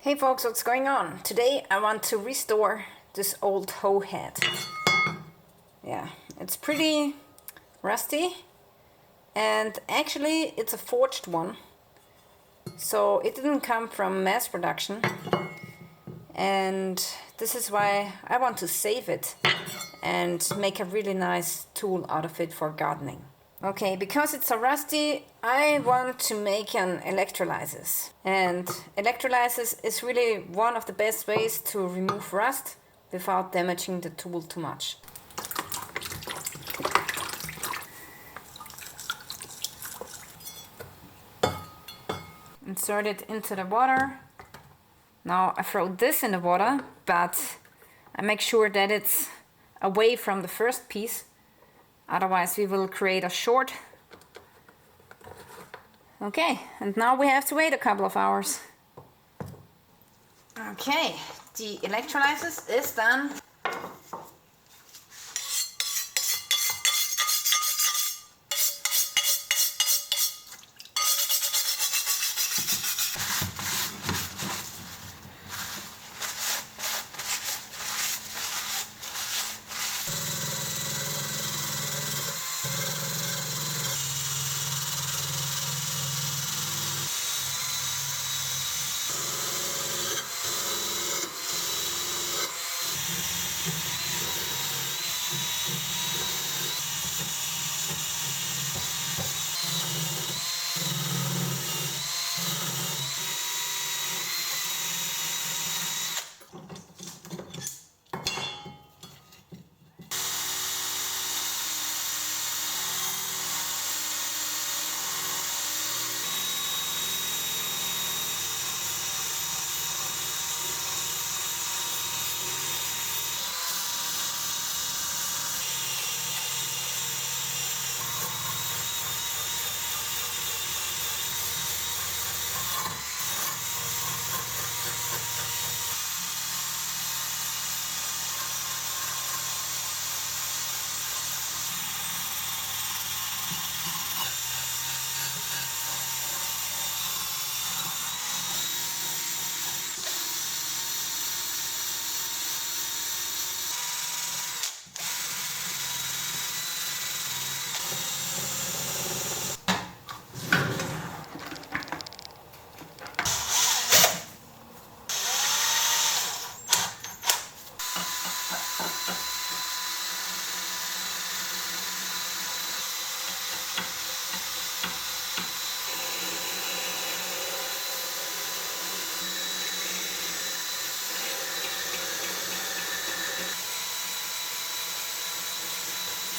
Hey folks, what's going on? Today I want to restore this old hoe head. Yeah, it's pretty rusty and actually it's a forged one. So it didn't come from mass production and this is why I want to save it and make a really nice tool out of it for gardening. Okay, because it's so rusty, I want to make an electrolysis. And electrolysis is really one of the best ways to remove rust without damaging the tool too much. Insert it into the water. Now I throw this in the water, but I make sure that it's away from the first piece. Otherwise we will create a short. Okay, and now we have to wait a couple of hours. Okay, the electrolysis is done.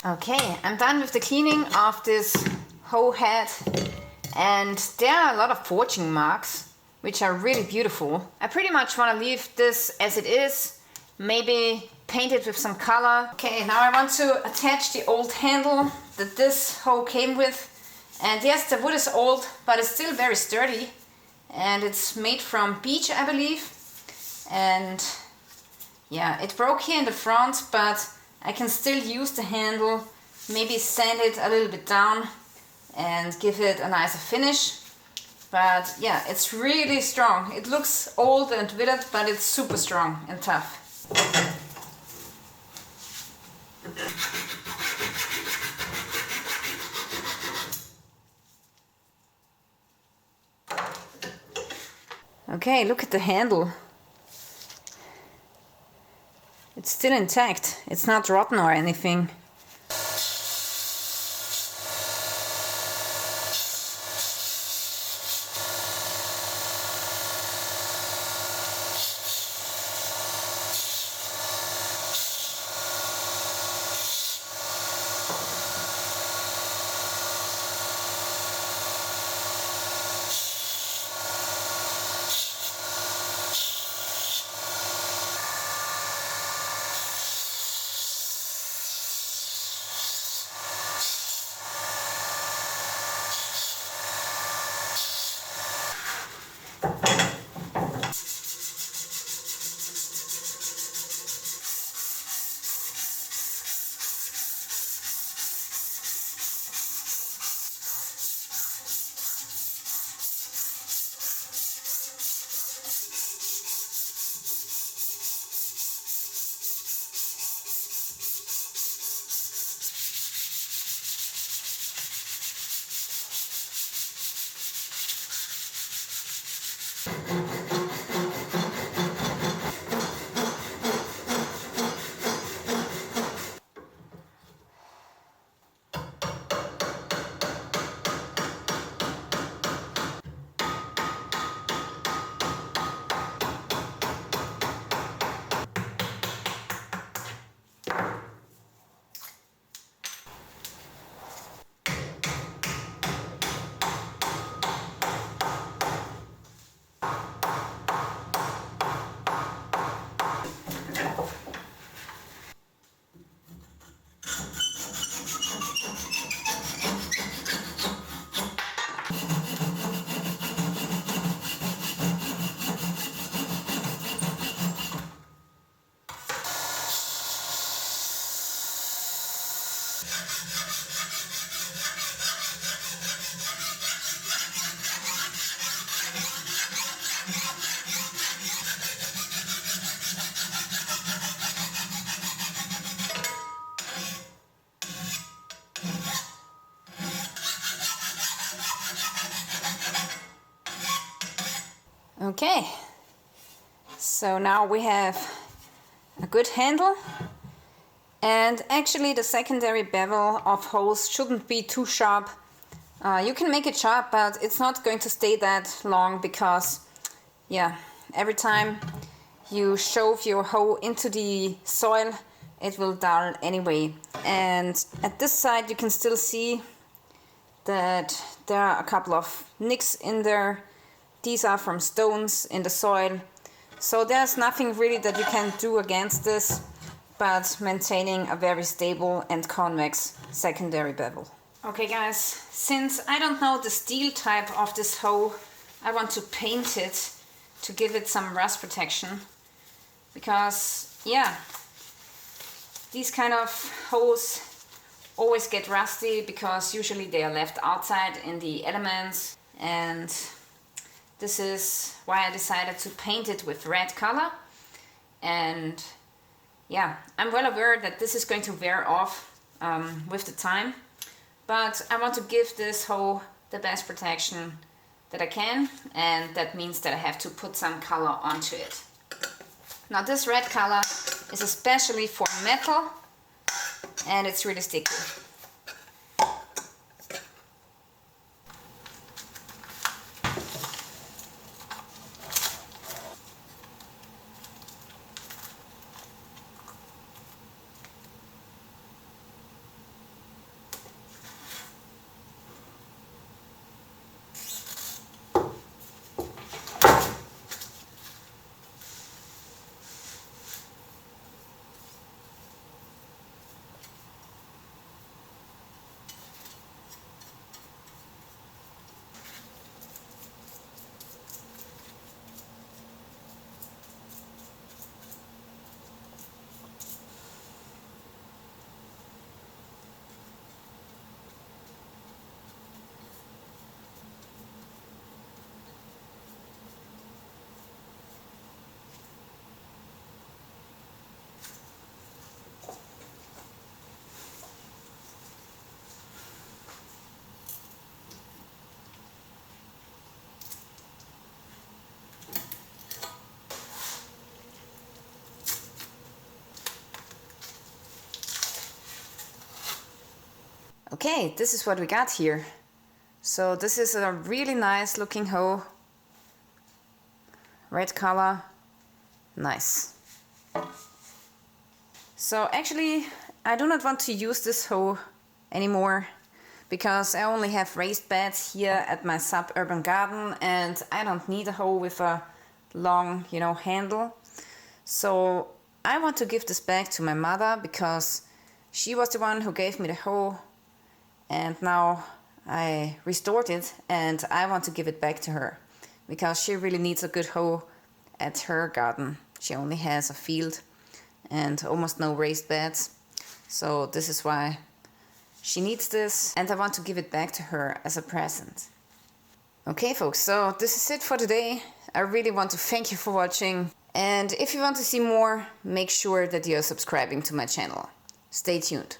Okay, I'm done with the cleaning of this hoe head, and there are a lot of forging marks which are really beautiful. I pretty much want to leave this as it is, maybe paint it with some color. Okay, now I want to attach the old handle that this hoe came with, and yes, the wood is old but it's still very sturdy and it's made from beech, I believe. And yeah, it broke here in the front, but I can still use the handle, maybe sand it a little bit down and give it a nicer finish. But yeah, it's really strong. It looks old and withered, but it's super strong and tough. Okay, look at the handle. It's still intact. It's not rotten or anything. Okay, so now we have a good handle, and actually the secondary bevel of hose shouldn't be too sharp. You can make it sharp, but it's not going to stay that long because, yeah, every time you shove your hoe into the soil, it will dull anyway. And at this side you can still see that there are a couple of nicks in there. These are from stones in the soil. So there's nothing really that you can do against this, but maintaining a very stable and convex secondary bevel. Okay guys, since I don't know the steel type of this hoe, I want to paint it to give it some rust protection. Because, yeah, these kind of hoes always get rusty because usually they are left outside in the elements, and this is why I decided to paint it with red color. And yeah, I'm well aware that this is going to wear off with the time, but I want to give this hoe the best protection that I can, and that means that I have to put some color onto it. Now this red color is especially for metal, and it's really sticky. Okay, this is what we got here. So this is a really nice looking hoe. Red color, nice. So actually I do not want to use this hoe anymore because I only have raised beds here at my suburban garden, and I don't need a hoe with a long, handle. So I want to give this back to my mother because she was the one who gave me the hoe, and now I restored it and I want to give it back to her because she really needs a good hoe at her garden. She only has a field and almost no raised beds, so this is why she needs this, and I want to give it back to her as a present. Okay folks, so this is it for today. I really want to thank you for watching, and if you want to see more, make sure that you're subscribing to my channel. Stay tuned.